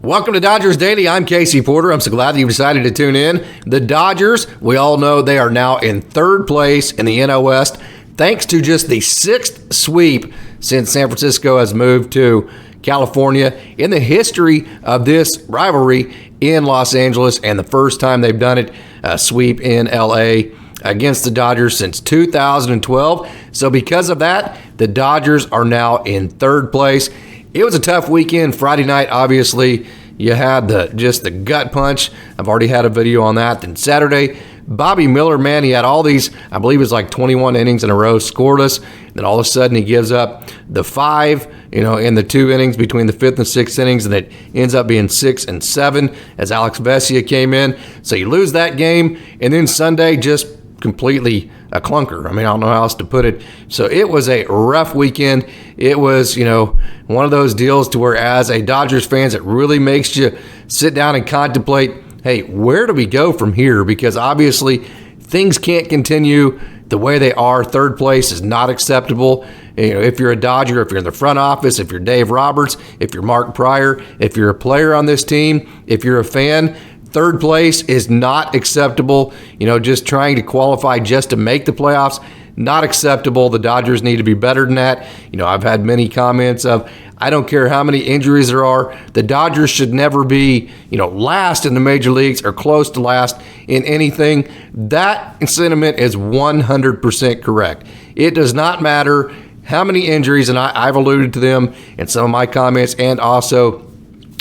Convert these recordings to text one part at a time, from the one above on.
Welcome to Dodgers Daily. I'm Casey Porter. I'm so glad that you decided to tune in. The Dodgers, we all know they are now in third place in the NL West, thanks to just the sixth sweep since San Francisco has moved to California in the history of this rivalry in Los Angeles, and the first time they've done it, a sweep in LA against the Dodgers since 2012. So because of that, the Dodgers are now in third place. It was a tough weekend. Friday night, obviously, you had the gut punch. I've already had a video on that. Then Saturday, bobbymiller, man, he had all these, I believe it was like 21 innings in a row, scoreless. Then all of a sudden he gives up the 5, in the 2 innings between the 5th and 6th innings, and it ends up being 6 and 7 as Alex Vesia came in. So you lose that game, and then Sunday just completely a clunker. I mean, I don't know how else to put it. So it was a rough weekend. It was, one of those deals to where as a Dodgers fan, it really makes you sit down and contemplate, hey, where do we go from here? Because obviously things can't continue the way they are. Third place is not acceptable. If you're a Dodger, if you're in the front office, if you're Dave Roberts, if you're Mark Pryor, if you're a player on this team, if you're a fan, third place is not acceptable. Just trying to qualify just to make the playoffs, not acceptable. The Dodgers need to be better than that. I've had many comments of, I don't care how many injuries there are, the Dodgers should never be, last in the major leagues or close to last in anything. That sentiment is 100% correct. It does not matter how many injuries, and I've alluded to them in some of my comments and also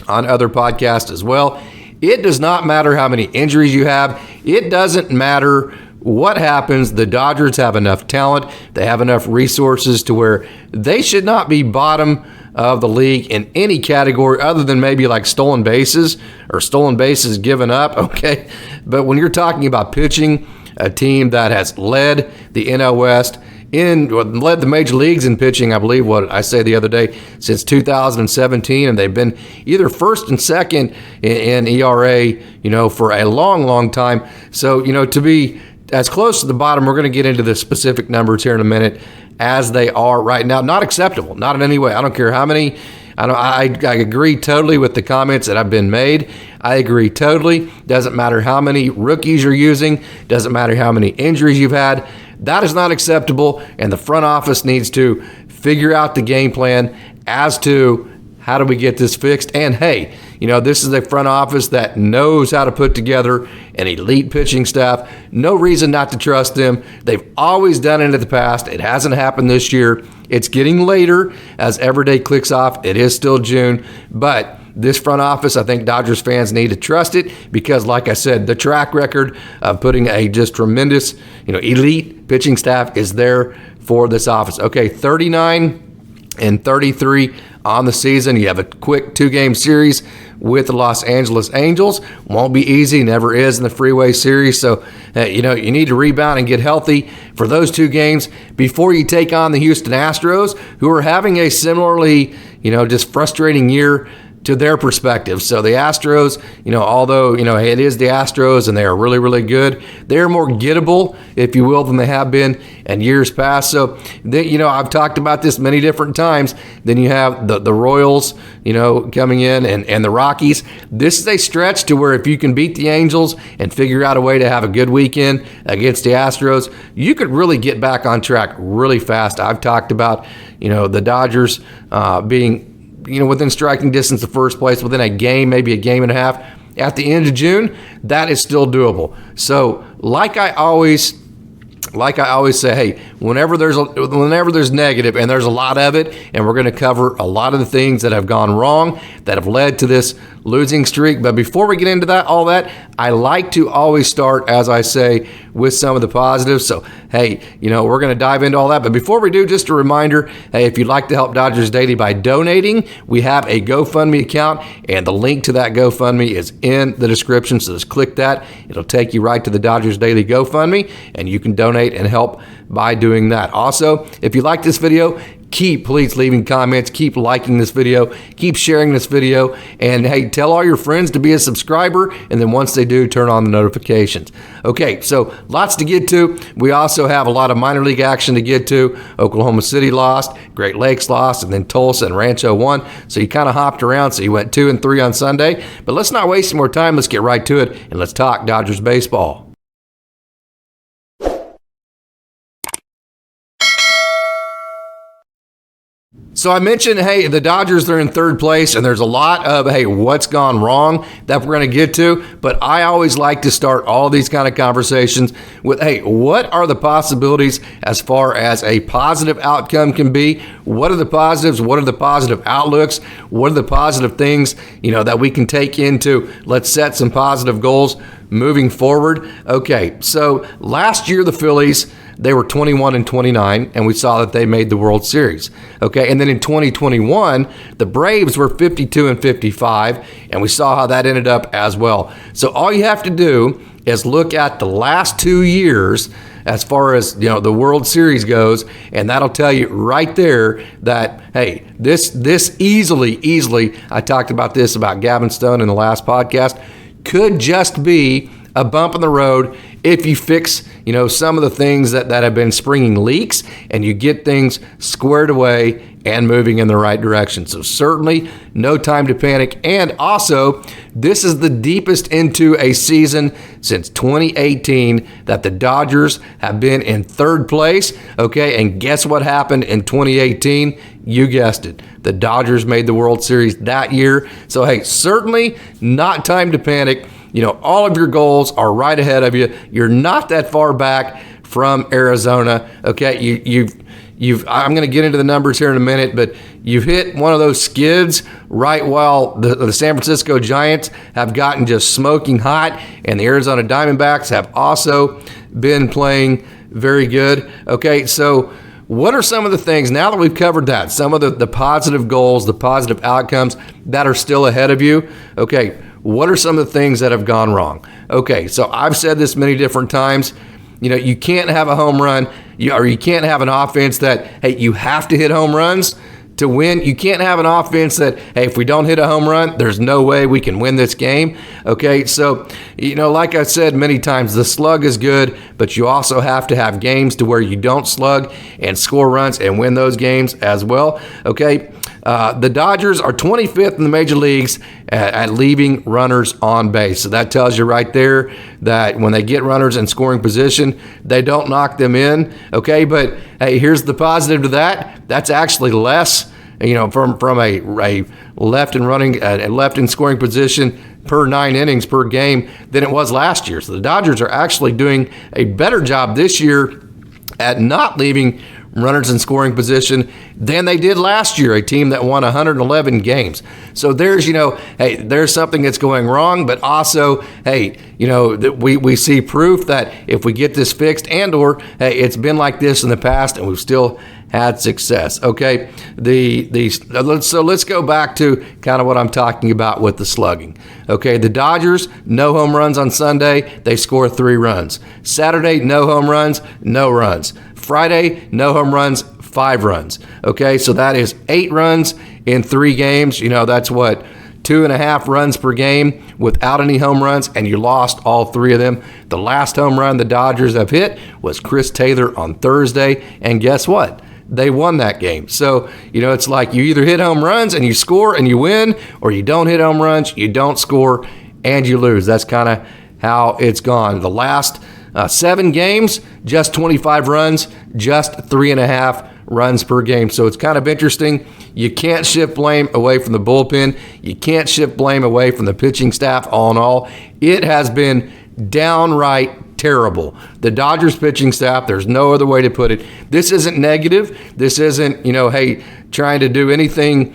on other podcasts as well. It does not matter how many injuries you have. It doesn't matter what happens. The Dodgers have enough talent. They have enough resources to where they should not be bottom of the league in any category other than maybe like stolen bases or stolen bases given up. Okay. But when you're talking about pitching, a team that has led the NL West, led the major leagues in pitching, I believe what I said the other day, since 2017, and they've been either first and second in ERA, for a long, long time. So, to be as close to the bottom, we're going to get into the specific numbers here in a minute, as they are right now. Not acceptable, not in any way. I don't care how many. I agree totally with the comments that have been made. I agree totally. Doesn't matter how many rookies you're using. Doesn't matter how many injuries you've had. That is not acceptable, and the front office needs to figure out the game plan as to how do we get this fixed. And hey, this is a front office that knows how to put together an elite pitching staff. No reason not to trust them. They've always done it in the past. It hasn't happened this year. It's getting later as every day clicks off. It is still June, but this front office, I think Dodgers fans need to trust it because, like I said, the track record of putting a just tremendous, elite pitching staff is there for this office. Okay, 39-33 on the season. You have a quick 2-game series with the Los Angeles Angels. Won't be easy, never is in the Freeway Series. So, you need to rebound and get healthy for those 2 games before you take on the Houston Astros, who are having a similarly, just frustrating year to their perspective. So the Astros, although, it is the Astros and they are really, really good, they're more gettable, if you will, than they have been in years past. So, I've talked about this many different times. Then you have the Royals, coming in and the Rockies. This is a stretch to where if you can beat the Angels and figure out a way to have a good weekend against the Astros, you could really get back on track really fast. I've talked about, the Dodgers being within striking distance of first place, within a game, maybe a game and a half at the end of June. That is still doable. So like I always say, hey, whenever there's negative, and there's a lot of it, and we're going to cover a lot of the things that have gone wrong that have led to this losing streak. But before we get into all that, I like to always start, as I say, with some of the positives. So, hey, we're going to dive into all that. But before we do, just a reminder, hey, if you'd like to help Dodgers Daily by donating, we have a GoFundMe account, and the link to that GoFundMe is in the description. So just click that. It'll take you right to the Dodgers Daily GoFundMe, and you can donate and help by doing that. Also, if you like this video, keep please leaving comments, keep liking this video, keep sharing this video, and hey, tell all your friends to be a subscriber, and then once they do, turn on the notifications. Okay, so lots to get to. We also have a lot of minor league action to get to. Oklahoma City lost, Great Lakes lost, and then Tulsa and Rancho won. So you kind of hopped around. So you went 2-3 on Sunday. But let's not waste any more time. Let's get right to it, and let's talk Dodgers baseball. So I mentioned, hey, the Dodgers, they're in third place, and there's a lot of, hey, what's gone wrong that we're going to get to. But I always like to start all these kind of conversations with, hey, what are the possibilities as far as a positive outcome can be? What are the positives? What are the positive outlooks? What are the positive things, that we can take into, let's set some positive goals moving forward? Okay, so last year the Phillies, they were 21-29, and we saw that they made the World Series. Okay, and then in 2021, the Braves were 52-55, and we saw how that ended up as well. So all you have to do is look at the last 2 years as far as the World Series goes, and that'll tell you right there that, hey, this easily, I talked about this about Gavin Stone in the last podcast, could just be a bump in the road if you fix, some of the things that have been springing leaks, and you get things squared away and moving in the right direction. So certainly no time to panic. And also, this is the deepest into a season since 2018 that the Dodgers have been in third place. Okay, and guess what happened in 2018? You guessed it. The Dodgers made the World Series that year. So hey, certainly not time to panic. All of your goals are right ahead of you. You're not that far back from Arizona. Okay, you've. I'm going to get into the numbers here in a minute, but you've hit one of those skids right while the San Francisco Giants have gotten just smoking hot, and the Arizona Diamondbacks have also been playing very good. Okay, so what are some of the things, now that we've covered that, some of the positive goals, the positive outcomes that are still ahead of you? Okay, what are some of the things that have gone wrong? Okay, so I've said this many different times. You can't have a home run, or you can't have an offense that, hey, you have to hit home runs to win. You can't have an offense that, hey, if we don't hit a home run, there's no way we can win this game. Okay, so, like I said many times, the slug is good, but you also have to have games to where you don't slug and score runs and win those games as well. Okay, the Dodgers are 25th in the major leagues at leaving runners on base. So that tells you right there that when they get runners in scoring position, they don't knock them in. Okay, but hey, here's the positive to that. That's actually less, from a left in scoring position per 9 innings per game than it was last year. So the Dodgers are actually doing a better job this year at not leaving runners in scoring position than they did last year, a team that won 111 games. So there's, hey, there's something that's going wrong, but also, hey, we see proof that if we get this fixed, and/or, hey, it's been like this in the past and we've still had success. Okay, so let's go back to kind of what I'm talking about with the slugging. Okay, the Dodgers, no home runs on Sunday, they score 3 runs. Saturday, no home runs, no runs. Friday, no home runs, 5 runs. Okay, so that is 8 runs in 3 games. That's what, 2.5 runs per game without any home runs, and you lost all 3 of them. The last home run the Dodgers have hit was Chris Taylor on Thursday, and guess what? They won that game. So, it's like you either hit home runs and you score and you win, or you don't hit home runs, you don't score, and you lose. That's kind of how it's gone. The last 7 games, just 25 runs, just 3.5 runs per game. So it's kind of interesting. You can't shift blame away from the bullpen. You can't shift blame away from the pitching staff. All in all, it has been downright terrible. The Dodgers pitching staff, there's no other way to put it. This isn't negative. This isn't, hey, trying to do anything,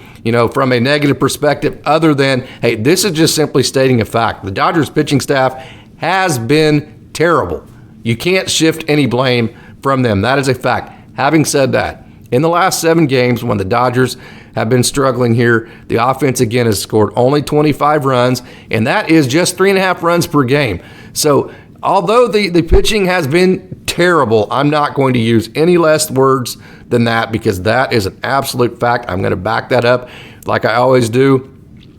from a negative perspective other than, hey, this is just simply stating a fact. The Dodgers pitching staff has been terrible. You can't shift any blame from them. That is a fact. Having said that, in the last 7 games when the Dodgers have been struggling here, the offense again has scored only 25 runs, and that is just 3.5 runs per game. So although the pitching has been terrible, I'm not going to use any less words than that because that is an absolute fact. I'm going to back that up like I always do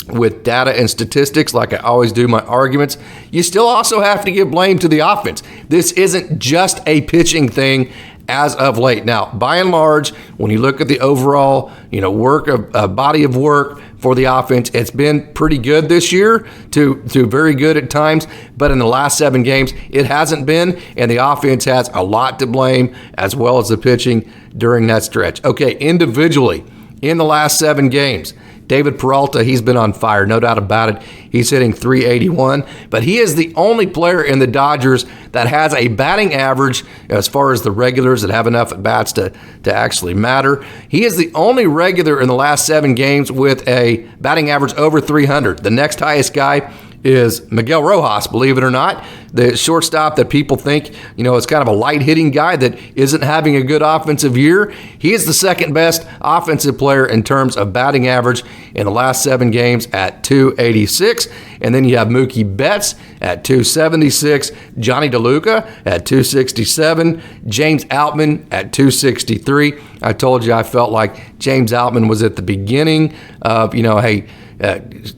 with data and statistics, like I always do my arguments. You still also have to give blame to the offense. This isn't just a pitching thing as of late. Now, by and large, when you look at the overall, work of body of work for the offense, it's been pretty good this year to very good at times. But in the last 7 games, it hasn't been, and the offense has a lot to blame as well as the pitching during that stretch. Okay, individually, in the last 7 games, David Peralta, he's been on fire, no doubt about it. He's hitting .381, but he is the only player in the Dodgers that has a batting average as far as the regulars that have enough at bats to actually matter. He is the only regular in the last 7 games with a batting average over 300. The next highest guy is Miguel Rojas, believe it or not, the shortstop that people think, is kind of a light-hitting guy that isn't having a good offensive year. He is the second best offensive player in terms of batting average in the last 7 games at .286. And then you have Mookie Betts at .276, Johnny DeLuca at .267, James Outman at .263. I told you I felt like James Outman was at the beginning of,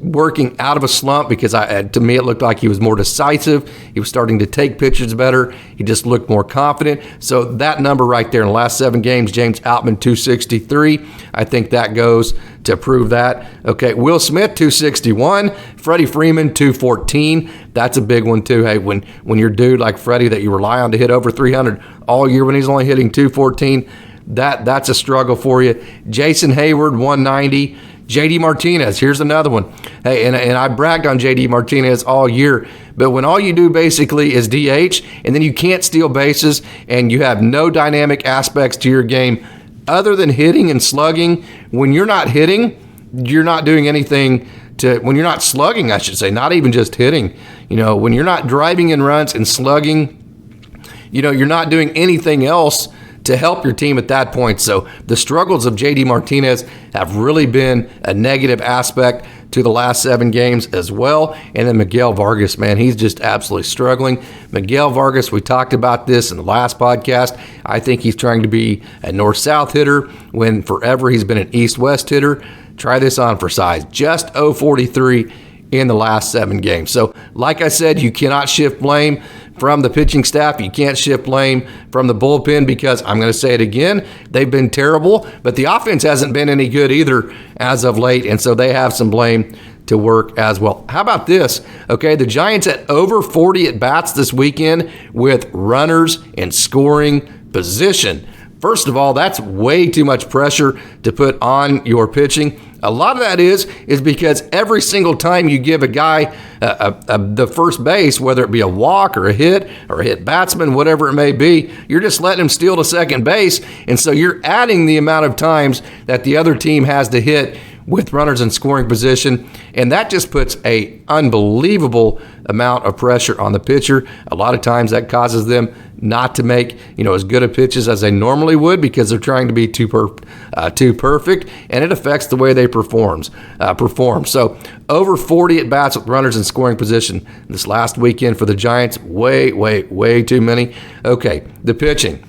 working out of a slump because to me it looked like he was more decisive. He was starting to take pitches better. He just looked more confident. So that number right there in the last 7 games, James Outman 263, I think that goes to prove that. Okay, Will Smith 261, Freddie Freeman 214. That's a big one too. Hey, when you're a dude like Freddie that you rely on to hit over 300 all year when he's only hitting 214, that's a struggle for you. Jason Hayward 190. J.D. Martinez, here's another one. Hey, and I bragged on J.D. Martinez all year, but when all you do basically is DH, and then you can't steal bases, and you have no dynamic aspects to your game other than hitting and slugging, when you're not hitting, you're not doing anything when you're not slugging, I should say, not even just hitting. When you're not driving in runs and slugging, you're not doing anything else to help your team at that point. So the struggles of J.D. Martinez have really been a negative aspect to the last 7 games as well. And then Miguel Vargas, man, he's just absolutely struggling. Miguel Vargas, we talked about this in the last podcast. I think he's trying to be a north-south hitter when forever he's been an east-west hitter. Try this on for size. Just .043 in the last 7 games. So like I said, you cannot shift blame from the pitching staff. You can't shift blame from the bullpen because, I'm going to say it again, they've been terrible, but the offense hasn't been any good either as of late, and so they have some blame to work as well. How about this? Okay, the Giants at over 40 at-bats this weekend with runners in scoring position. First of all, that's way too much pressure to put on your pitching. A lot of that is because every single time you give a guy the first base, whether it be a walk or a hit batsman, whatever it may be, you're just letting him steal to second base. And so you're adding the amount of times that the other team has to hit with runners in scoring position, and that just puts a unbelievable amount of pressure on the pitcher. A lot of times that causes them not to make as good of pitches as they normally would because they're trying to be too perfect, and it affects the way they perform. So over 40 at bats with runners in scoring position this last weekend for the Giants, way too many. Okay, the pitching,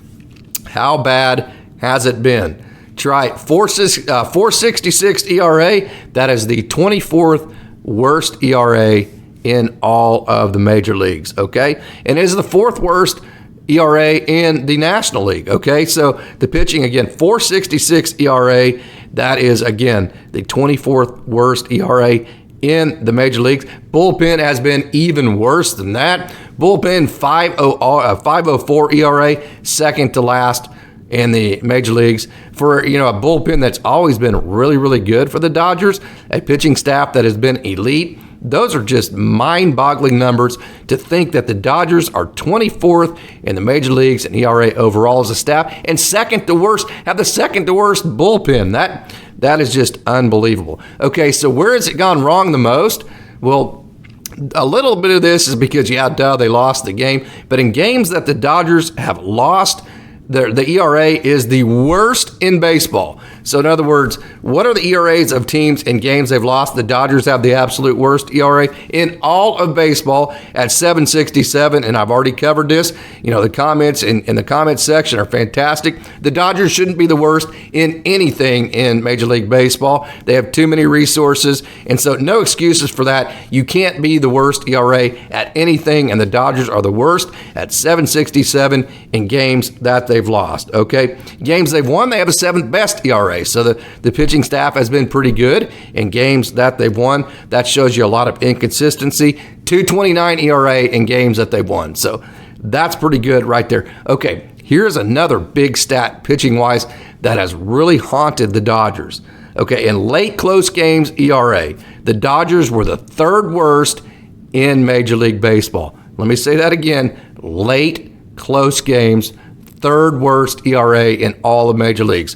how bad has it been? Try 4.66 ERA. That is the 24th worst ERA in all of the major leagues, okay? And is the 4th worst ERA in the National League, okay? So the pitching, again, 4.66 ERA. That is, again, the 24th worst ERA in the major leagues. Bullpen has been even worse than that. Bullpen 5.04 ERA, second to last in the major leagues for a bullpen that's always been really good for the Dodgers, a pitching staff that has been elite. Those are just mind-boggling numbers to think that the Dodgers are 24th in the major leagues in ERA overall as a staff and have the second to worst bullpen. That is just unbelievable. Okay, so where has it gone wrong the most? Well, a little bit of this is because they lost the game, but in games that the Dodgers have lost, the ERA is the worst in baseball. So in other words, what are the ERAs of teams in games they've lost? The Dodgers have the absolute worst ERA in all of baseball at 7.67, and I've already covered this. The comments in the comments section are fantastic. The Dodgers shouldn't be the worst in anything in Major League Baseball. They have too many resources, and so no excuses for that. You can't be the worst ERA at anything, and the Dodgers are the worst at 7.67 in games that they've lost. Okay, games they've won, they have the seventh best ERA. So the pitching staff has been pretty good in games that they've won. That shows you a lot of inconsistency. 2.29 ERA in games that they've won. So that's pretty good right there. Okay, here's another big stat pitching-wise that has really haunted the Dodgers. Okay, in late close games ERA, the Dodgers were the third worst in Major League Baseball. Let me say that again. Late close games, third worst ERA in all of Major Leagues.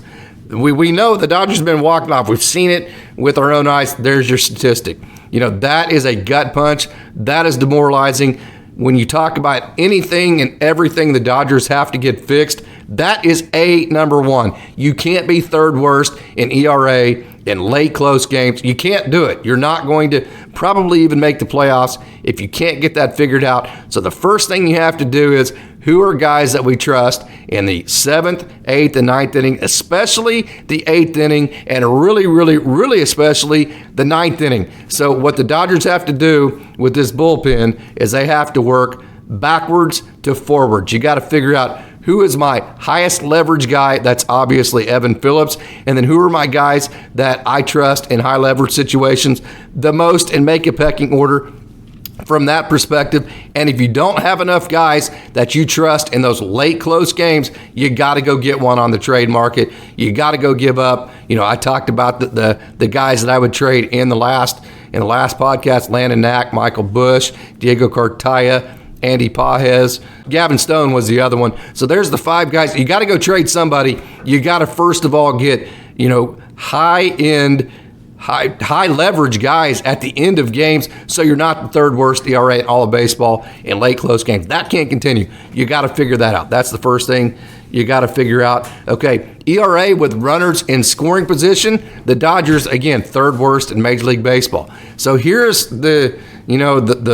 We know the Dodgers have been walking off. We've seen it with our own eyes. There's your statistic. That is a gut punch. That is demoralizing. When you talk about anything and everything the Dodgers have to get fixed, that is number one. You can't be third worst in ERA in late close games. You can't do it. You're not going to probably even make the playoffs if you can't get that figured out. So the first thing you have to do is, who are guys that we trust in the 7th, 8th, and 9th inning, especially the 8th inning, and really, really, really especially the 9th inning. So what the Dodgers have to do with this bullpen is they have to work backwards to forwards. You got to figure out, who is my highest leverage guy? That's obviously Evan Phillips. And then who are my guys that I trust in high leverage situations the most, and make a pecking order from that perspective. And if you don't have enough guys that you trust in those late close games, you got to go get one on the trade market. You got to go give up. I talked about the guys that I would trade in the last podcast: Landon Knack, Michael Busch, Diego Cartaya, Andy Pages. Gavin Stone was the other one. So there's the 5 guys. You got to go trade somebody. You got to first of all get, high leverage guys at the end of games, so you're not the third worst ERA in all of baseball in late close games. That can't continue. You got to figure that out. That's the first thing you got to figure out. Okay, ERA with runners in scoring position. The Dodgers, again, third worst in Major League Baseball. So here's the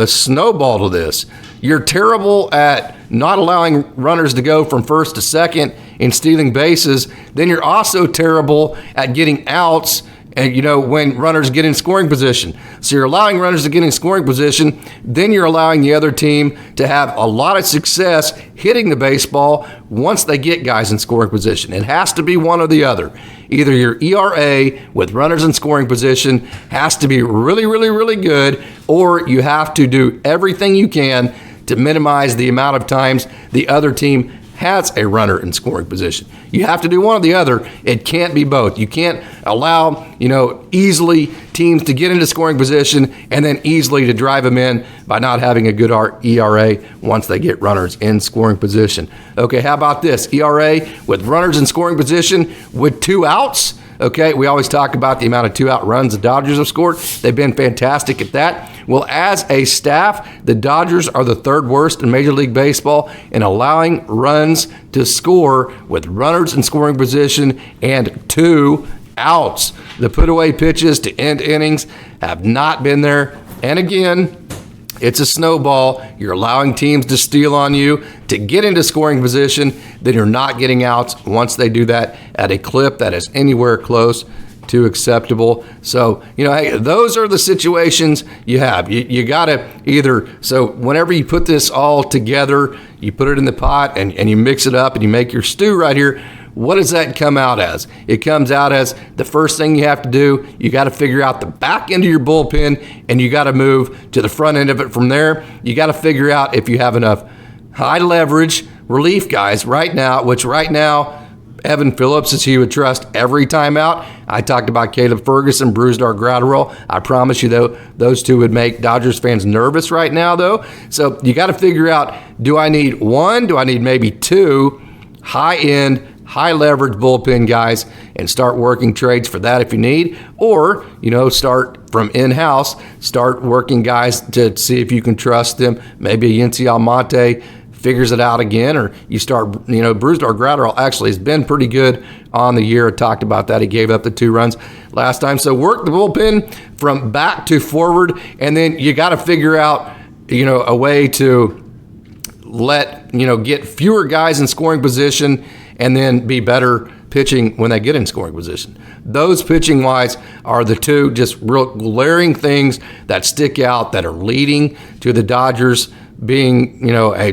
snowball to this. You're terrible at not allowing runners to go from first to second in stealing bases. Then you're also terrible at getting outs, and when runners get in scoring position. So you're allowing runners to get in scoring position, then you're allowing the other team to have a lot of success hitting the baseball once they get guys in scoring position. It has to be one or the other. Either your ERA with runners in scoring position has to be really, really, really good, or you have to do everything you can to minimize the amount of times the other team has a runner in scoring position. You have to do one or the other. It can't be both. You can't allow, easily teams to get into scoring position and then easily to drive them in by not having a good ERA once they get runners in scoring position. Okay, how about this? ERA with runners in scoring position with 2 outs. Okay, we always talk about the amount of 2-out runs the Dodgers have scored. They've been fantastic at that. Well, as a staff, the Dodgers are the third worst in Major League Baseball in allowing runs to score with runners in scoring position and 2 outs. The put-away pitches to end innings have not been there. And again, it's a snowball. You're allowing teams to steal on you to get into scoring position. Then you're not getting outs once they do that at a clip that is anywhere close to acceptable. So, hey, those are the situations you have. You got to either, so whenever you put this all together, you put it in the pot and you mix it up and you make your stew right here. What does that come out as? It comes out as, the first thing you have to do, you got to figure out the back end of your bullpen, and you got to move to the front end of it from there. You got to figure out if you have enough high leverage relief guys right now, which right now, Evan Phillips is he would trust every time out. I talked about Caleb Ferguson, Brusdar Graterol. I promise you, though, those two would make Dodgers fans nervous right now, though. So you got to figure out, do I need 1? Do I need maybe 2 high-end, high leverage bullpen guys, and start working trades for that if you need, or start from in-house, start working guys to see if you can trust them, maybe a Yency Almonte figures it out again, or you start, Brusdar Gratterall actually has been pretty good on the year. I talked about that. He gave up the 2 runs last time. So work the bullpen from back to forward, and then you got to figure out, a way to get fewer guys in scoring position and then be better pitching when they get in scoring position. Those pitching wise are the 2 just real glaring things that stick out that are leading to the Dodgers being,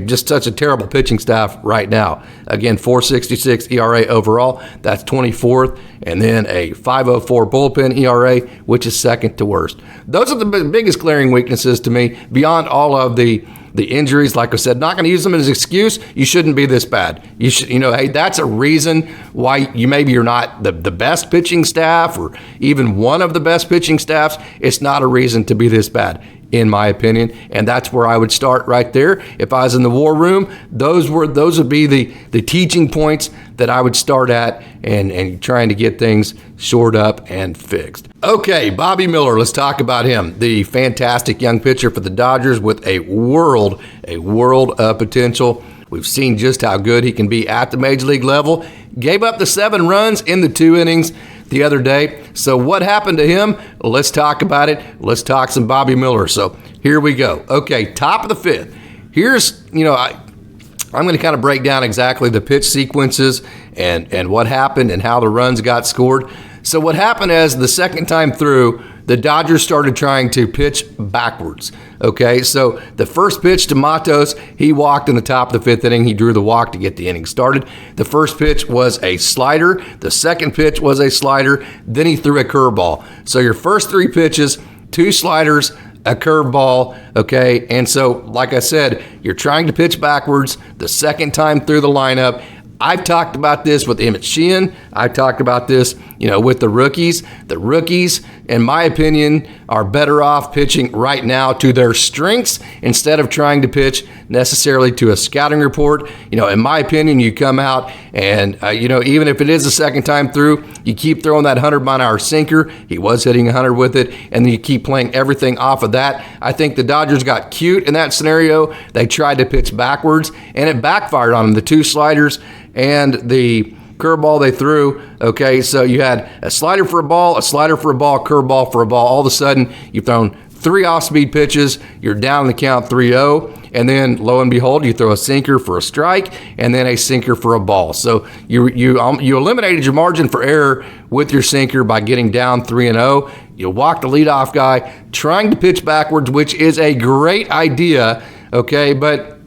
just such a terrible pitching staff right now. Again, 4.66 ERA overall, that's 24th, and then a 5.04 bullpen ERA, which is second to worst. Those are the biggest glaring weaknesses to me, beyond all of the injuries. Like I said, not going to use them as an excuse. You shouldn't be this bad. You should, hey, that's a reason why you're not the best pitching staff, or even one of the best pitching staffs. It's not a reason to be this bad, in my opinion. And that's where I would start right there. If I was in the war room, those would be the teaching points that I would start at, and trying to get things shored up and fixed. Okay, Bobby Miller, let's talk about him. The fantastic young pitcher for the Dodgers with a world of potential. We've seen just how good he can be at the major league level. Gave up the 7 runs in the 2 innings the other day. So what happened to him? Let's talk about it. Let's talk some Bobby Miller. So here we go. Okay, top of the 5th. Here's, I'm going to kind of break down exactly the pitch sequences and what happened and how the runs got scored. So what happened is, the second time through, the Dodgers started trying to pitch backwards. Okay, so the first pitch to Matos, he walked in the top of the 5th inning. He drew the walk to get the inning started. The first pitch was a slider. The second pitch was a slider. Then he threw a curveball. So your first 3 pitches, 2 sliders, a curveball, okay? And so, like I said, you're trying to pitch backwards the second time through the lineup. I've talked about this with Emmett Sheehan. I've talked about this, with the rookies. The rookies, in my opinion, are better off pitching right now to their strengths instead of trying to pitch necessarily to a scouting report. In my opinion, you come out and, even if it is the second time through, you keep throwing that 100-mile-an-hour sinker. He was hitting 100 with it, and then you keep playing everything off of that. I think the Dodgers got cute in that scenario. They tried to pitch backwards, and it backfired on them. The 2 sliders and the curveball they threw. Okay, so you had a slider for a ball, a slider for a ball, curveball for a ball. All of a sudden, you've thrown 3 off-speed pitches. You're down in the count 3-0. And then, lo and behold, you throw a sinker for a strike and then a sinker for a ball. So you eliminated your margin for error with your sinker by getting down 3-0. You walk the leadoff guy trying to pitch backwards, which is a great idea, okay? But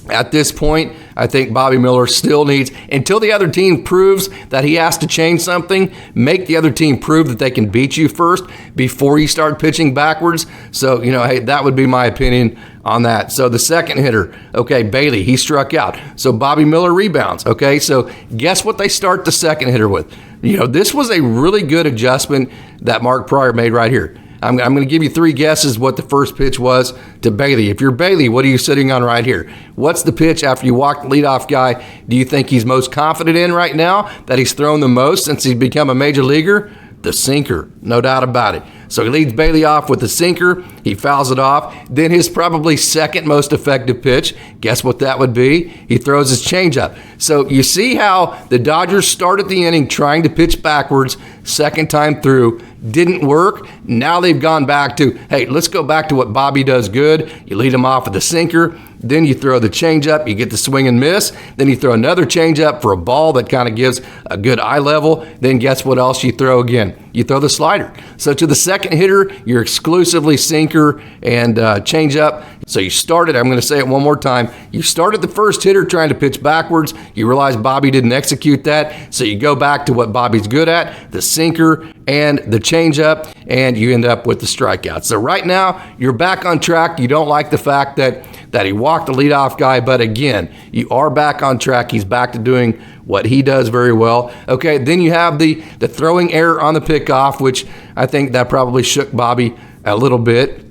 at this point, I think Bobby Miller still needs, until the other team proves that he has to change something, make the other team prove that they can beat you first before you start pitching backwards. So, hey, that would be my opinion on that. So the second hitter, okay, Bailey, he struck out. So Bobby Miller rebounds, okay? So guess what they start the second hitter with? This was a really good adjustment that Mark Pryor made right here. I'm going to give you 3 guesses what the first pitch was to Bailey. If you're Bailey, what are you sitting on right here? What's the pitch after you walk the leadoff guy do you think he's most confident in right now, that he's thrown the most since he's become a major leaguer? The sinker, no doubt about it. So he leads Bailey off with the sinker. He fouls it off. Then his probably second most effective pitch, guess what that would be? He throws his changeup. So you see how the Dodgers started the inning trying to pitch backwards, second time through, didn't work. Now they've gone back to, hey, let's go back to what Bobby does good. You lead him off with the sinker. Then you throw the changeup, you get the swing and miss. Then you throw another changeup for a ball that kind of gives a good eye level. Then guess what else you throw again? You throw the slider. So to the second hitter, you're exclusively sinker and changeup. So you started, I'm going to say it one more time, you started the first hitter trying to pitch backwards. You realize Bobby didn't execute that. So you go back to what Bobby's good at, the sinker and the changeup, and you end up with the strikeout. So right now, you're back on track. You don't like the fact that he walked the leadoff guy, but again, you are back on track. He's back to doing what he does very well. Okay, then you have the throwing error on the pickoff, which I think that probably shook Bobby a little bit.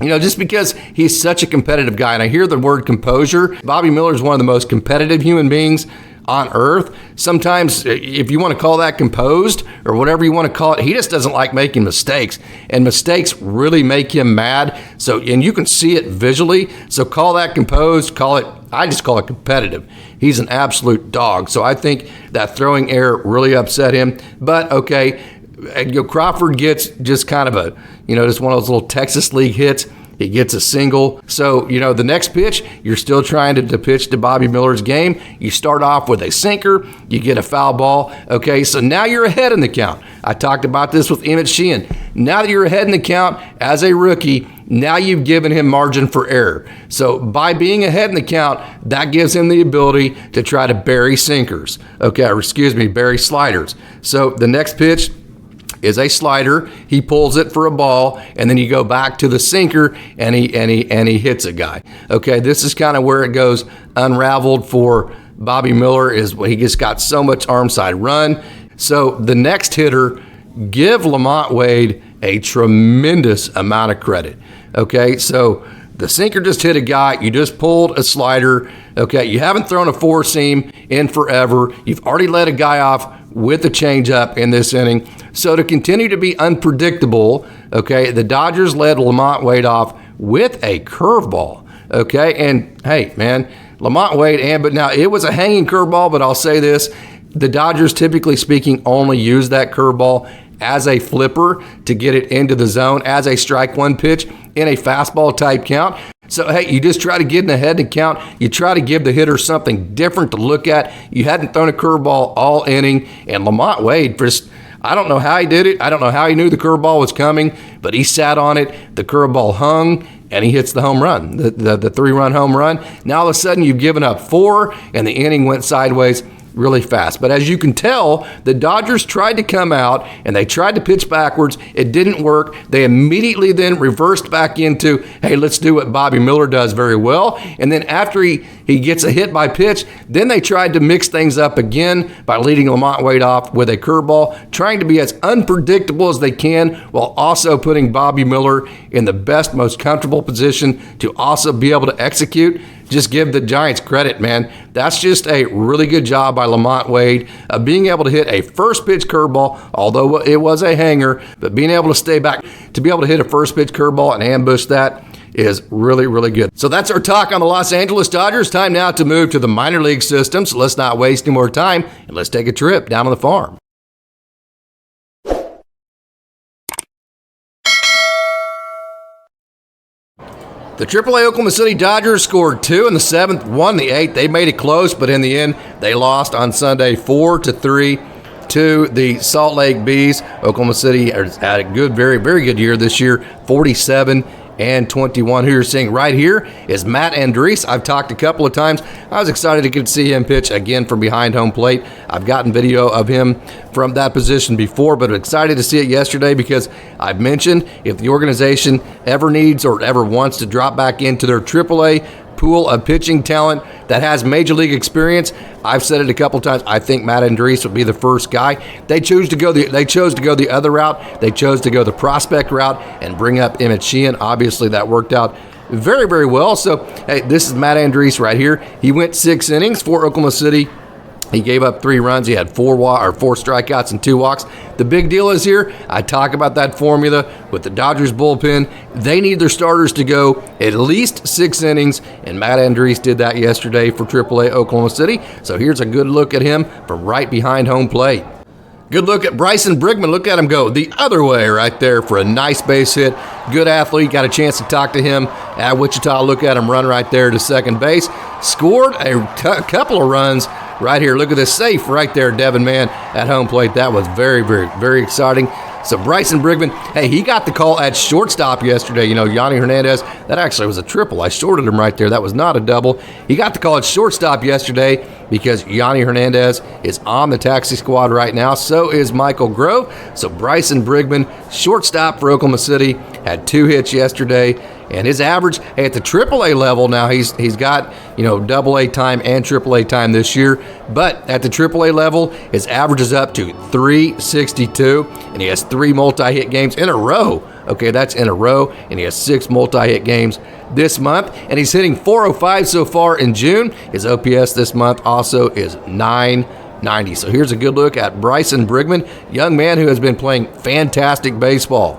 Just because he's such a competitive guy, and I hear the word composure. Bobby Miller is one of the most competitive human beings on earth. Sometimes, if you want to call that composed or whatever you want to call it, he just doesn't like making mistakes, and mistakes really make him mad. So, and you can see it visually. So call that composed, call it I just call it competitive. He's an absolute dog. So I think that throwing error really upset him. But okay, Crawford gets just kind of a, just one of those little Texas League hits. He gets a single. So, the next pitch, you're still trying to pitch to Bobby Miller's game. You start off with a sinker. You get a foul ball. Okay, so now you're ahead in the count. I talked about this with Emmett Sheehan. Now that you're ahead in the count as a rookie, now you've given him margin for error. So by being ahead in the count, that gives him the ability to try to bury sinkers. Okay, or bury sliders. So the next pitch is a slider. He pulls it for a ball, and then you go back to the sinker, and he hits a guy. Okay, this is kind of where it goes unraveled for Bobby Miller, is he just got so much arm side run. So the next hitter, give Lamont Wade a tremendous amount of credit. Okay, so the sinker just hit a guy. You just pulled a slider. Okay, you haven't thrown a four seam in forever. You've already let a guy off with the changeup in this inning. So to continue to be unpredictable, okay, the Dodgers led Lamont Wade off with a curveball. Okay, and hey, man, Lamont Wade, but now it was a hanging curveball, but I'll say this, the Dodgers, typically speaking, only use that curveball as a flipper to get it into the zone as a strike one pitch in a fastball type count. So, hey, you just try to get in the head and count. You try to give the hitter something different to look at. You hadn't thrown a curveball all inning, and Lamont Wade, I don't know how he did it. I don't know how he knew the curveball was coming, but he sat on it. The curveball hung, and he hits the home run, the three-run home run. Now, all of a sudden, you've given up 4, and the inning went sideways really fast. But as you can tell, the Dodgers tried to come out and they tried to pitch backwards. It didn't work. They immediately then reversed back into, hey, let's do what Bobby Miller does very well. And then after he gets a hit by pitch, then they tried to mix things up again by leading Lamont Wade off with a curveball, trying to be as unpredictable as they can while also putting Bobby Miller in the best, most comfortable position to also be able to execute. Just give the Giants credit, man. That's just a really good job by Lamont Wade of being able to hit a first pitch curveball, although it was a hanger, but being able to stay back, to be able to hit a first pitch curveball and ambush that is really, really good. So that's our talk on the Los Angeles Dodgers. Time now to move to the minor league system. So let's not waste any more time and let's take a trip down on the farm. The AAA Oklahoma City Dodgers scored 2 in the 7th, 1 in the 8th. They made it close, but in the end, they lost on Sunday 4-3 to the Salt Lake Bees. Oklahoma City has had a good, very, very good year this year, 47-21. Who you're seeing right here is Mattandriese. I've talked a couple of times. I was excited to get to see him pitch again from behind home plate. I've gotten video of him from that position before, but excited to see it yesterday because I've mentioned if the organization ever needs or ever wants to drop back into their AAA pool of pitching talent that has major league experience, I've said it a couple times, I think Mattandriese would be the first guy. They chose to go the other route. They chose to go the prospect route and bring up Emmett Sheehan. Obviously, that worked out very, very well. So, hey, this is Mattandriese right here. He went 6 innings for Oklahoma City. He gave up 3 runs. He had 4 strikeouts and 2 walks. The big deal is here, I talk about that formula with the Dodgers bullpen. They need their starters to go at least 6 innings, and Mattandriese did that yesterday for AAA Oklahoma City. So here's a good look at him from right behind home plate. Good look at Brysonbrigman. Look at him go the other way right there for a nice base hit. Good athlete. Got a chance to talk to him at Wichita. Look at him run right there to second base. Scored a couple of runs right here. Look at this safe right there, Devin Mann at home plate. That was very, very, very exciting. So Brysonbrigman, hey, he got the call at shortstop yesterday. Yanni Hernandez, that actually was a triple. I shorted him right there. That was not a double. He got the call at shortstop yesterday because Yanni Hernandez is on the taxi squad right now. So is Michael Grove. So Brysonbrigman, shortstop for Oklahoma City, had 2 hits yesterday. And his average, hey, at the AAA level now, he's got, AA time and AAA time this year. But at the AAA level, his average is up to 362, and he has 3 multi-hit games in a row. Okay, that's in a row, and he has 6 multi-hit games this month. And he's hitting .405 so far in June. His OPS this month also is .990. So here's a good look at Brysonbrigman, young man who has been playing fantastic baseball.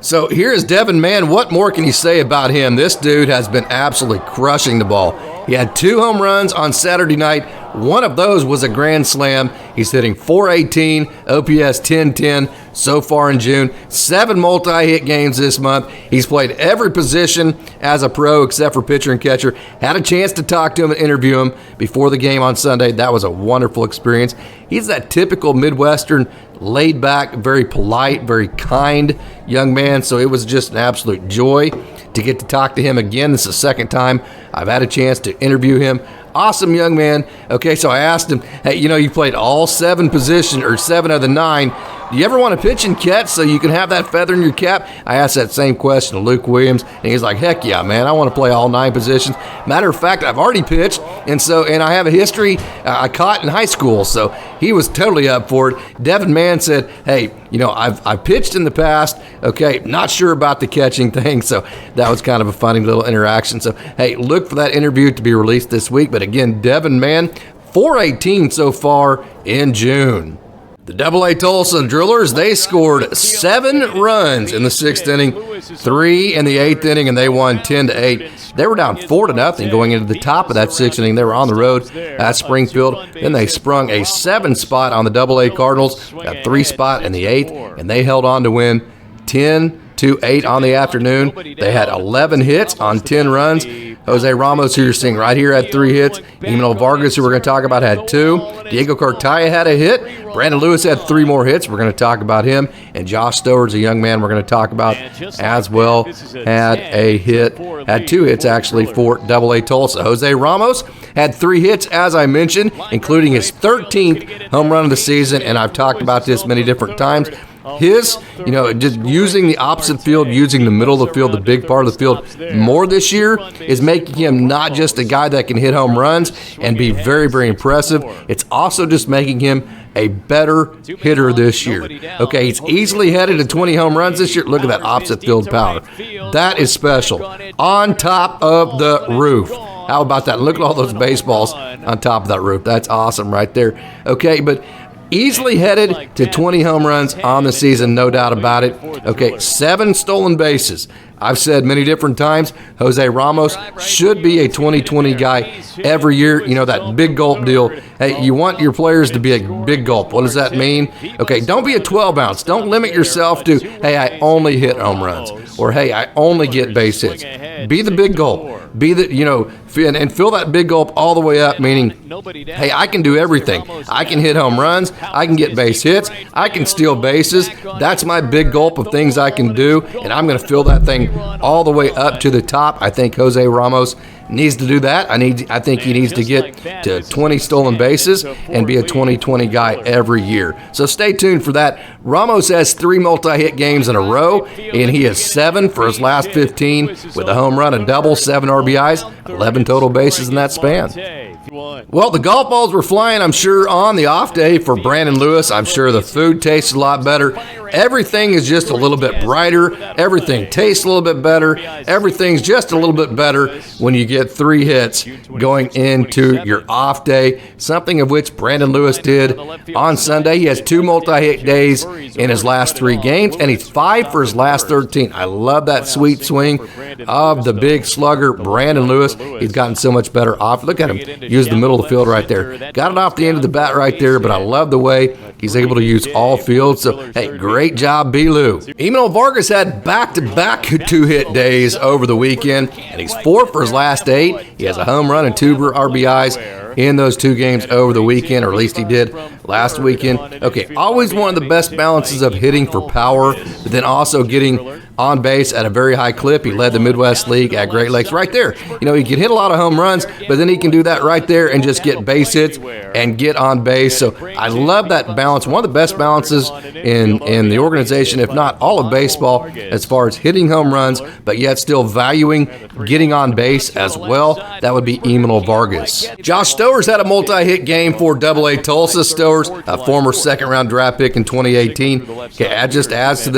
So here's Devin Mann. What more can you say about him? This dude has been absolutely crushing the ball. He had 2 home runs on Saturday night. One of those was a grand slam. He's hitting .418, OPS 1010 so far in June. 7 multi-hit games this month. He's played every position as a pro except for pitcher and catcher. Had a chance to talk to him and interview him before the game on Sunday. That was a wonderful experience. He's that typical Midwestern, laid back, very polite, very kind young man. So it was just an absolute joy to get to talk to him again. This is the second time I've had a chance to interview him. Awesome young man. Okay, so I asked him, hey, you played all 7 positions, or 7 of the 9. Do you ever want to pitch and catch so you can have that feather in your cap? I asked that same question to Luke Williams, and he's like, heck yeah, man, I want to play all 9 positions. Matter of fact, I've already pitched, and I have a history I caught in high school, so he was totally up for it. Devin Mann said, hey, I've pitched in the past, okay, not sure about the catching thing, so that was kind of a funny little interaction. So, hey, look for that interview to be released this week. But again, Devin Mann, .418 so far in June. The AA Tulsa Drillers, they scored 7 runs in the 6th inning, 3 in the 8th inning, and they won 10-8. They were down 4-0 going into the top of that 6th inning. They were on the road at Springfield. Then they sprung a 7 spot on the AA Cardinals, a 3 spot in the 8th, and they held on to win 10-8 on the afternoon. They had 11 hits on 10 runs. Jose Ramos, who you're seeing right here, had 3 hits. Imanolvargas, who we're going to talk about, had 2. Diego Cartaya had a hit. Brandonlewis had 3 more hits. We're going to talk about him. And Joshstowers, a young man we're going to talk about as well, had a hit. Had 2 hits, actually, for AA Tulsa. Jose Ramos had 3 hits, as I mentioned, including his 13th home run of the season. And I've talked about this many different times. His, just using the opposite field, using the middle of the field, the big part of the field more this year is making him not just a guy that can hit home runs and be very, very impressive. It's also just making him a better hitter this year. Okay, he's easily headed to 20 home runs this year. Look at that opposite field power. That is special. On top of the roof. How about that? Look at all those baseballs on top of that roof. That's awesome right there. Okay, but easily headed to 20 home runs on the season, no doubt about it. Okay, 7 stolen bases. I've said many different times, Jose Ramos should be a 2020 guy every year. That big gulp deal. Hey, you want your players to be a big gulp. What does that mean? Okay, don't be a 12 ounce. Don't limit yourself to, hey, I only hit home runs, or hey, I only get base hits. Be the big gulp. Be the, and fill that big gulp all the way up, meaning, hey, I can do everything. I can hit home runs. I can get base hits. I can steal bases. That's my big gulp of things I can do, and I'm going to fill that thing all the way up to the top. I think Jose Ramos needs to do that. I think he needs to get to 20 stolen bases and be a 2020 guy every year. So stay tuned for that. Ramos has 3 multi-hit games in a row, and he is 7 for his last 15 with a home run, a double, 7 RBIs, 11 total bases in that span. Well, the golf balls were flying, I'm sure, on the off day for Brandon Lewis. I'm sure the food tastes a lot better. Everything is just a little bit brighter. Everything tastes a little bit better. Everything's just a little bit better when you get 3 hits going into your off day, something of which Brandon Lewis did on Sunday. He has 2 multi-hit days in his last 3 games, and he's 5 for his last 13. I love that sweet swing of the big slugger, Brandon Lewis. He's gotten so much better off. Look at him use the middle of the field right there. Got it off the end of the bat right there, but I love the way he's able to use all fields. So, hey, great job, B-Lou. Imanolvargas had back-to-back 2-hit days over the weekend, and he's 4 for his last 8. He has a home run and 2 RBIs in those 2 games over the weekend, or at least he did last weekend. Okay, always one of the best balances of hitting for power, but then also getting on base at a very high clip. He led the Midwest League at Great Lakes right there. He can hit a lot of home runs, but then he can do that right there and just get base hits and get on base. So I love that balance. One of the best balances in the organization, if not all of baseball, as far as hitting home runs, but yet still valuing getting on base as well. That would be Imanolvargas. Josh Stowers had a multi-hit game for AA Tulsa. Stowers, a former second-round draft pick in 2018. Okay, that just adds to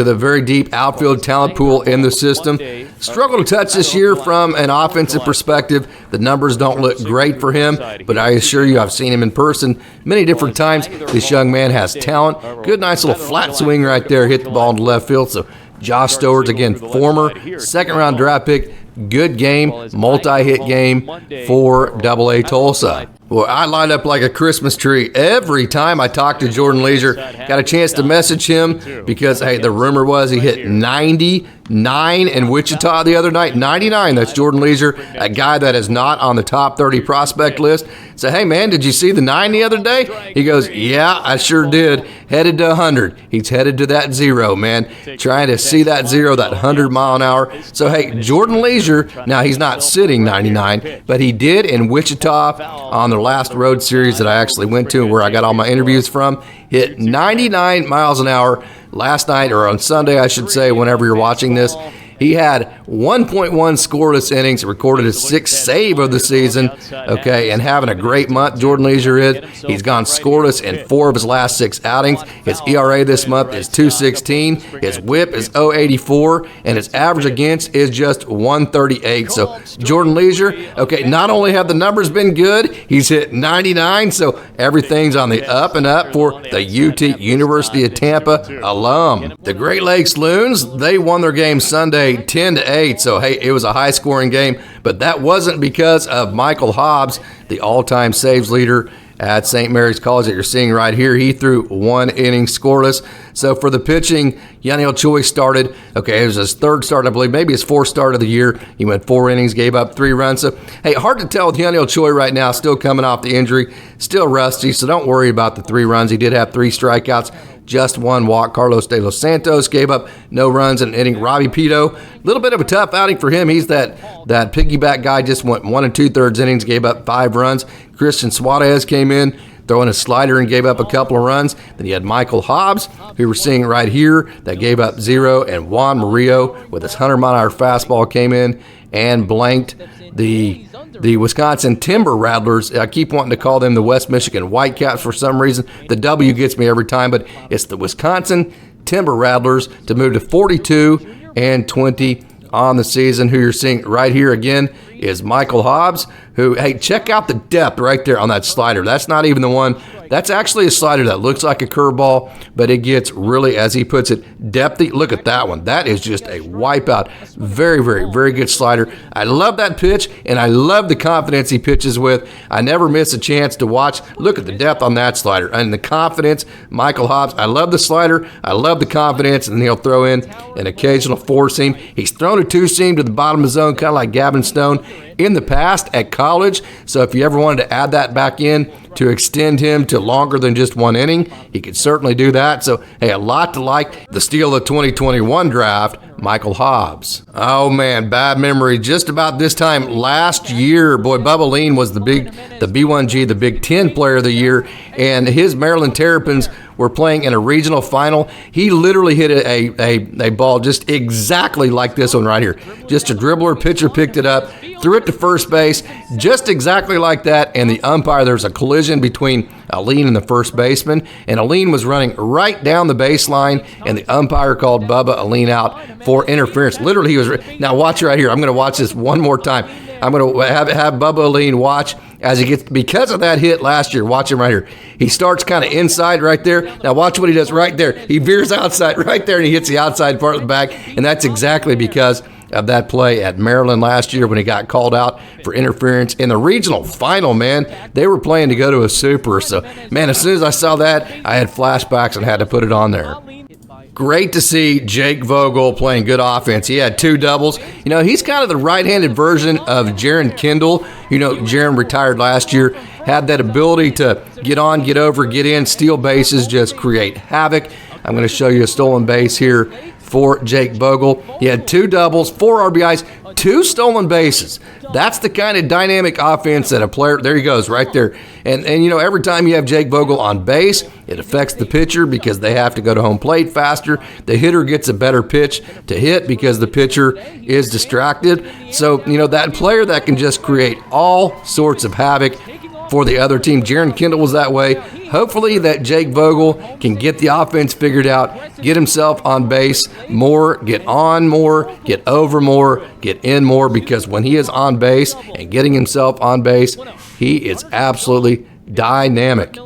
the very deep outfield talent pool in the system. Struggled to touch this year from an offensive perspective. The numbers don't look great for him, but I assure you I've seen him in person many different times. This young man has talent. Good, nice little flat swing right there. Hit the ball into left field, so Josh Stowers, again, former second-round draft pick. Good game, multi-hit game for AA Tulsa. Well, I lined up like a Christmas tree every time I talked to Jordan Leasure. Got a chance to message him because, hey, the rumor was he hit 99 in Wichita the other night. 99, that's Jordan Leasure, a guy that is not on the top 30 prospect list. So, hey, man, did you see the 9 the other day? He goes, yeah, I sure did. Headed to 100. He's headed to that 0, man. Trying to see that 0, that 100 mile an hour. So, hey, Jordan Leasure, now he's not sitting 99, but he did in Wichita on the last road series that I actually went to where I got all my interviews from. Hit 99 miles an hour last night, or on Sunday, I should say, whenever you're watching this. He had 1.1 scoreless innings, recorded his 6th save of the season, okay, and having a great month, Jordan Leasure is. He's gone scoreless in 4 of his last 6 outings. His ERA this month is 2.16. His whip is 0.84, and his average against is just 1.38. So Jordan Leasure, okay, not only have the numbers been good, he's hit 99, so everything's on the up and up for the UT, University of Tampa alum. The Great Lakes Loons, they won their game Sunday 10-8, so hey, it was a high-scoring game, but that wasn't because of Michael Hobbs, the all-time saves leader at St. Mary's College that you're seeing right here. He threw 1 inning scoreless. So for the pitching, Yaniel Choi started. Okay, it was his 3rd start, I believe, maybe his 4th start of the year. He went 4 innings, gave up 3 runs. So, hey, hard to tell with Yaniel Choi right now, still coming off the injury, still rusty, so don't worry about the 3 runs. He did have 3 strikeouts, just 1 walk. Carlos de los Santos gave up no runs in an inning. Robbie Pito, a little bit of a tough outing for him. He's that piggyback guy, just went 1 2/3 innings, gave up 5 runs. Christian Suarez came in, throwing a slider and gave up a couple of runs. Then you had Michael Hobbs, who we're seeing right here, that gave up 0. And Juan Murillo with his 100-mile-an-hour fastball came in and blanked the Wisconsin Timber Rattlers. I keep wanting to call them the West Michigan Whitecaps for some reason. The W gets me every time, but it's the Wisconsin Timber Rattlers to move to 42-20 on the season. Who you're seeing right here again is Michael Hobbs, who, hey, check out the depth right there on that slider. That's not even the one. That's actually a slider that looks like a curveball, but it gets really, as he puts it, depthy. Look at that one. That is just a wipeout. Very, very, very good slider. I love that pitch, and I love the confidence he pitches with. I never miss a chance to watch. Look at the depth on that slider and the confidence. Michael Hobbs, I love the slider. I love the confidence, and he'll throw in an occasional 4-seam. He's thrown a 2-seam to the bottom of the zone, kind of like Gavin Stone in the past at college. So if you ever wanted to add that back in to extend him to longer than just 1 inning, he could certainly do that. So, hey, a lot to like. The steal of the 2021 draft, Michael Hobbs. Oh, man, bad memory. Just about this time last year, boy, Bubbaalleyne was the B1G, the Big Ten Player of the Year, and his Maryland Terrapins were playing in a regional final. He literally hit a ball just exactly like this one right here. Just a dribbler, pitcher picked it up, threw it to first base, just exactly like that, and the umpire, there's a collision between Alleyne and the first baseman, and Alleyne was running right down the baseline, and the umpire called Bubbaalleyne out for interference. Literally, he was. Now watch right here. I'm going to watch this one more time. I'm going to have Bubbaalleyne watch as he gets, because of that hit last year. Watch him right here. He starts kind of inside right there. Now watch what he does right there. He veers outside right there, and he hits the outside part of the bag, and that's exactly because of that play at Maryland last year when he got called out for interference in the regional final, man. They were playing to go to a super. So, man, as soon as I saw that, I had flashbacks and had to put it on there. Great to see Jakevogel playing good offense. He had 2 doubles. You know, he's kind of the right-handed version of Jaron Kendall. You know, Jaron retired last year, had that ability to get on, get over, get in, steal bases, just create havoc. I'm going to show you a stolen base here for Jakevogel. He had 2 doubles, 4 RBIs, 2 stolen bases. That's the kind of dynamic offense that a player, there he goes, right there. And you know, every time you have Jakevogel on base, it affects the pitcher because they have to go to home plate faster. The hitter gets a better pitch to hit because the pitcher is distracted. So, you know, that player that can just create all sorts of havoc for the other team. Jaron Kendall was that way. Hopefully that Jakevogel can get the offense figured out, get himself on base more, get on more, get over more, get in more, because when he is on base and getting himself on base, he is absolutely dynamic.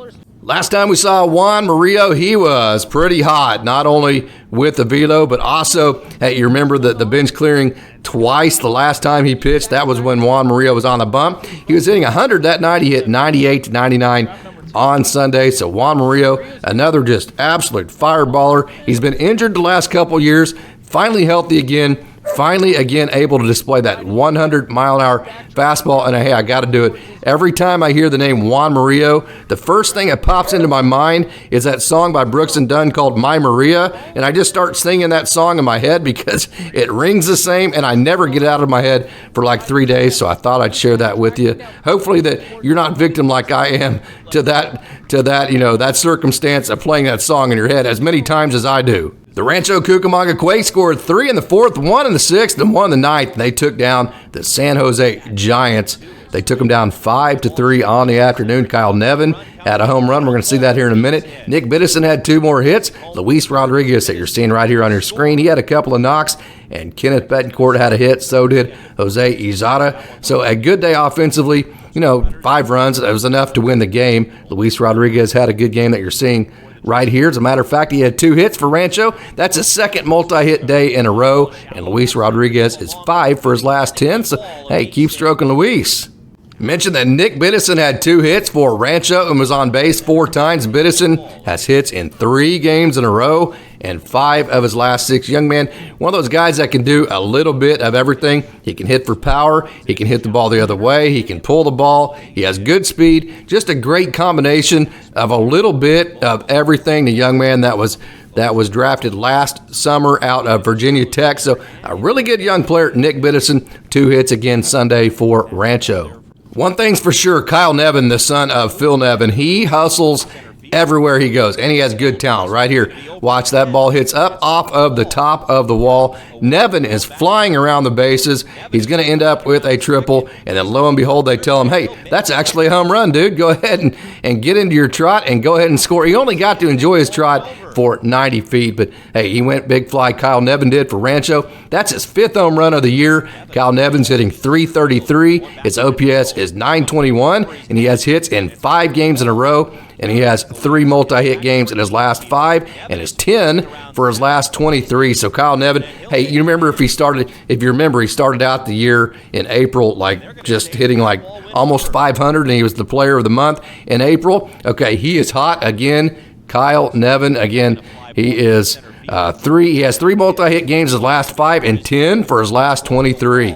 Last time we saw Juan Murillo, he was pretty hot. Not only with the velo, but also, hey, you remember the bench clearing twice the last time he pitched. That was when Juan Murillo was on the bump. He was hitting 100 that night. He hit 98 to 99 on Sunday. So Juan Murillo, another just absolute fireballer. He's been injured the last couple years, finally healthy again. Finally, again, able to display that 100-mile-an-hour fastball. And, hey, I got to do it. Every time I hear the name Juan Murillo, the first thing that pops into my mind is that song by Brooks and Dunn called My Maria. And I just start singing that song in my head because it rings the same, and I never get it out of my head for like 3 days. So I thought I'd share that with you. Hopefully that you're not victim like I am to that, that circumstance of playing that song in your head as many times as I do. The Rancho Cucamonga Quakes scored 3 in the 4th, 1 in the 6th, and 1 in the 9th. They took down the San Jose Giants. They took them down 5-3 on the afternoon. Kylenevin had a home run. We're going to see that here in a minute. Nickbiddison had 2 more hits. Luisrodriguez, that you're seeing right here on your screen, he had a couple of knocks. And Kenneth Betancourt had a hit. So did Jose Izada. So a good day offensively. 5 runs. That was enough to win the game. Luisrodriguez had a good game that you're seeing right here. As a matter of fact, he had 2 hits for Rancho. That's his second multi-hit day in a row. And Luisrodriguez is 5 for his last 10. So, hey, keep stroking Luis. Mentioned that Nickbiddison had 2 hits for Rancho and was on base 4 times. Biddison has hits in 3 games in a row and 5 of his last 6. Young man, one of those guys that can do a little bit of everything. He can hit for power. He can hit the ball the other way. He can pull the ball. He has good speed. Just a great combination of a little bit of everything. The young man that was drafted last summer out of Virginia Tech. So a really good young player, Nickbiddison. 2 hits again Sunday for Rancho. One thing's for sure, Kylenevin, the son of Phil Nevin, he hustles everywhere he goes, and he has good talent. Right here, watch that ball hits up off of the top of the wall. Nevin is flying around the bases. He's going to end up with a triple, and then lo and behold, they tell him, hey, that's actually a home run, dude. Go ahead and get into your trot and go ahead and score. He only got to enjoy his trot for 90 feet, but hey, he went big fly. Kylenevin did for Rancho. That's his 5th home run of the year. Kylenevin's hitting .333. His OPS is .921, and he has hits in 5 games in a row, and he has 3 multi-hit games in his last 5, and his 10 for his last 23. So Kylenevin, hey, you remember he started out the year in April just hitting almost 500, and he was the player of the month in April. Okay, he is hot again. Kylenevin, again, he is 3. He has 3 multi-hit games his last 5 and 10 for his last 23.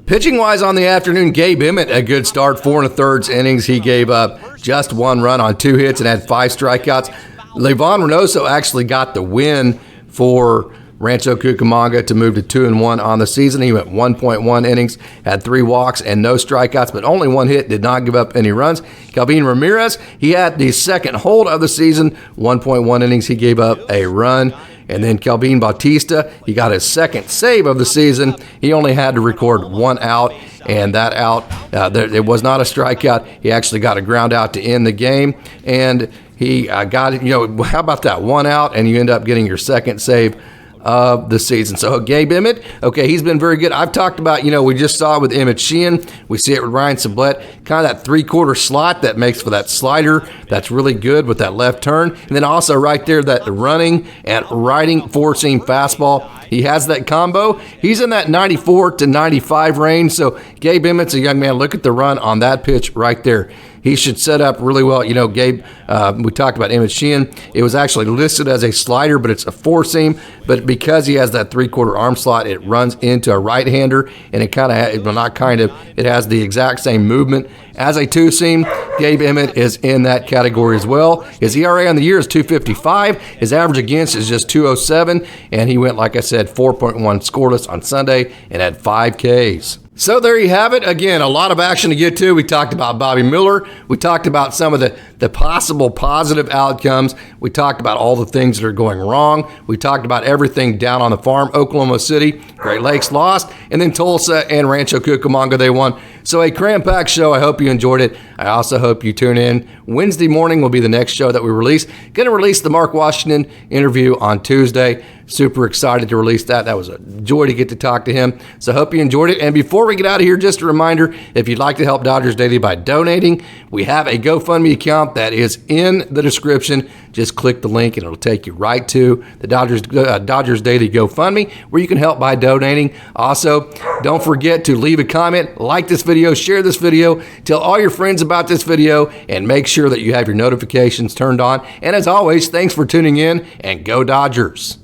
Pitching-wise on the afternoon, Gabeemmet, a good start, 4 1/3 innings. He gave up just 1 run on 2 hits and had 5 strikeouts. Livan Reynoso actually got the win for Rancho Cucamonga to move to 2-1 on the season. He went 1.1 innings, had 3 walks and no strikeouts, but only 1 hit, did not give up any runs. Kelvin Ramirez, he had the second hold of the season, 1.1 innings, he gave up a run. And then Kelvin Bautista, he got his second save of the season. He only had to record 1 out, and that out, it was not a strikeout. He actually got a ground out to end the game, and he got it. How about that? 1 out, and you end up getting your second save of the season. So Gabeemmet, okay, he's been very good. I've talked about, we just saw it with Emmett Sheehan. We see it with Ryan Sublette, kind of that 3/4 slot that makes for that slider. That's really good with that left turn. And then also right there, that running and riding 4-seam fastball. He has that combo. He's in that 94 to 95 range. So Gabeemmet's a young man. Look at the run on that pitch right there. He should set up really well. Gabe, we talked about Emmett Sheehan. It was actually listed as a slider, but it's a 4-seam. But because he has that 3/4 arm slot, it runs into a right-hander, and it it has the exact same movement as a 2-seam. Gabeemmet is in that category as well. His ERA on the year is 2.55. His average against is just 2.07, and he went, like I said, 4.1 scoreless on Sunday and had 5 Ks. So there you have it. Again, a lot of action to get to. We talked about bobbymiller. We talked about some of the possible positive outcomes. We talked about all the things that are going wrong. We talked about everything down on the farm. Oklahoma City, Great Lakes lost, and then Tulsa and Rancho Cucamonga, they won. So a cram-packed show. I hope you enjoyed it. I also hope you tune in. Wednesday morning will be the next show that we release. Going to release the Mark Washington interview on Tuesday. Super excited to release that. That was a joy to get to talk to him. So hope you enjoyed it. And before we get out of here, just a reminder, if you'd like to help Dodgers Daily by donating, we have a GoFundMe account that is in the description. Just click the link and it'll take you right to the Dodgers Daily GoFundMe where you can help by donating. Also, don't forget to leave a comment, like this video, share this video, tell all your friends about this video, and make sure that you have your notifications turned on. And as always, thanks for tuning in, and go Dodgers.